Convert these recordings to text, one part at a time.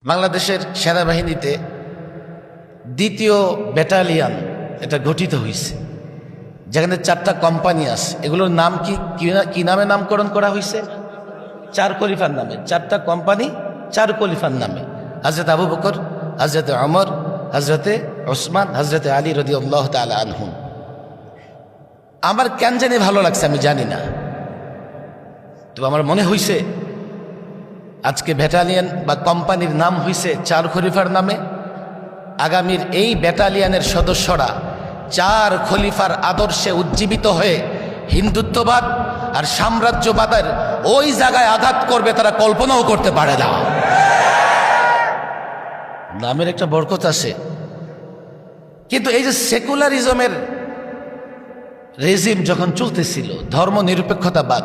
বাংলাদেশের সেনাবাহিনীতে দ্বিতীয় ব্যাটালিয়ন এটা গঠিত হয়েছে, যেখানে 4টা কোম্পানি আছে। এগুলোর নাম কি নামে নামকরণ করা হয়েছে? 4 খলিফার নামে। 4টা কোম্পানি 4 খলিফার নামে, হযরত আবু বকর, হযরত ওমর, হযরত ওসমান, হযরত আলী রাদিয়াল্লাহু তাআলা আনহুম। আমার কেন জানি ভালো লাগছে, আমি জানি না, তো আমার মনে হইছে আজকে ব্যাটালিয়ন বা কোম্পানির নাম হইছে 4 খলিফার নামে। আগামীর এই ব্যাটালিয়নের সদস্যরা 4 খলিফার আদর্শে উজ্জীবিত হয়ে হিন্দুত্ববাদ আর সাম্রাজ্যবাদের ওই জায়গায় আঘাত করবে, তারা কল্পনাও করতে পারে না। নামের একটা বরকত আছে, কিন্তু এই যে সেকুলারিজমের রেজিম যখন চলতেছিল, ধর্ম নিরপেক্ষতাবাদ,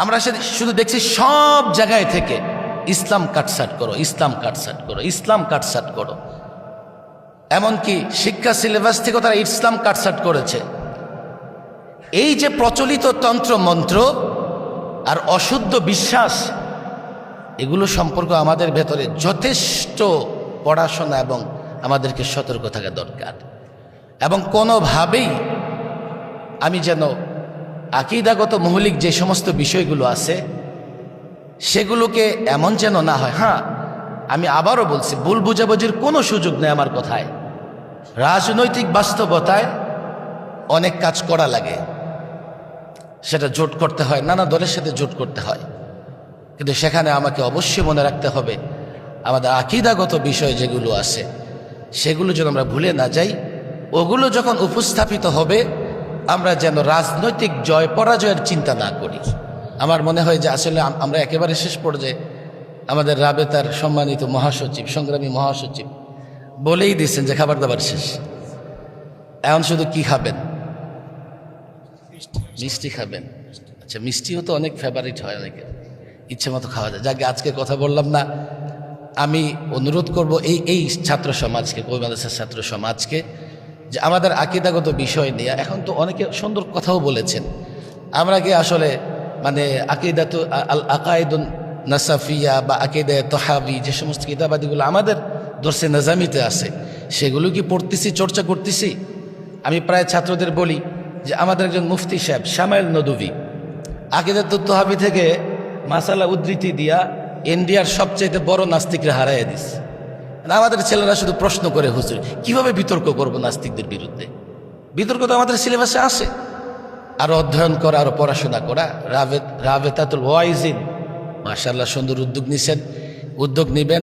আমরা শুধু দেখছি সব জায়গায় থেকে ইসলাম কাটছাট করো, ইসলাম কাটছাট করো, ইসলাম কাটছাট করো। এমনকি শিক্ষা সিলেবাস থেকে তারা ইসলাম কাটছাট করেছে। এই যে প্রচলিত তন্ত্র মন্ত্র আর অশুদ্ধ বিশ্বাস, এগুলো সম্পর্কে আমাদের ভেতরে যথেষ্ট পড়াশোনা এবং আমাদেরকে সতর্ক থাকা দরকার। এবং কোনোভাবেই আমি যেন আকীদাগত মৌলিক যে সমস্ত বিষয়গুলো আছে সেগুলোকে এমন যেন না হয়। হ্যাঁ, আমি আবারও বলছি, ভুল বুঝাবুঝির কোনো সুযোগ নেই আমার কথায়। রাজনৈতিক বাস্তবতায় অনেক কাজ করা লাগে, সেটা জোট করতে হয়, নানা দলের সাথে জোট করতে হয়, কিন্তু সেখানে আমাকে অবশ্যই মনে রাখতে হবে আমাদের আকীদাগত বিষয় যেগুলো আছে সেগুলো যেন আমরা ভুলে না যাই। ওগুলো যখন উপস্থাপিত হবে আমরা যেন রাজনৈতিক জয় পরাজয়ের চিন্তা না করি। আমার মনে হয় যে আসলে আমরা একেবারে শেষ পর্যায়ে আমাদের রাবেতার সম্মানিত মহাসচিব, সংগ্রামী মহাসচিব বলেই দিচ্ছেন যে খাবার দাবার শেষ, এখন শুধু কি খাবেন? মিষ্টি খাবেন। আচ্ছা, মিষ্টিও তো অনেক ফেভারিট হয়, অনেকের ইচ্ছে মতো খাওয়া যায়। যাকে আজকে কথা বললাম না, আমি অনুরোধ করব এই ছাত্র সমাজকে, কবি মাদ্রাসার ছাত্র সমাজকে, যে আমাদের আকীদাগত বিষয় নিয়ে এখন তো অনেকে সুন্দর কথাও বলেছেন। আমরা কি আসলে মানে আকিদাতু আল আকাইদুন নাসাফিয়া বা আকিদায়ে তাহাবি যে সমস্ত কিতাবাদিগুলো আমাদের দর্সে নাজামিতে আছে সেগুলো কি পড়তেছি, চর্চা করতেছি? আমি প্রায় ছাত্রদের বলি যে আমাদের একজন মুফতি সাহেব শামাইল নদভী আকিদাতু তাহাবি থেকে মাসালা উদ্ধৃতি দিয়া ইন্ডিয়ার সবচাইতে বড় নাস্তিকরা হারাইয়া দিছে। আমাদের ছেলেরা শুধু প্রশ্ন করে, হুজুর কিভাবে বিতর্ক করব নাস্তিকদের বিরুদ্ধে? বিতর্ক তো আমাদের সিলেবাসে আছে। আরো অধ্যয়ন করা, আরো পড়াশোনা করা। রাবেতাতুল ওয়াইজিন মাশাআল্লাহ সুন্দর উদ্যোগ নিছেন, উদ্যোগ নিবেন।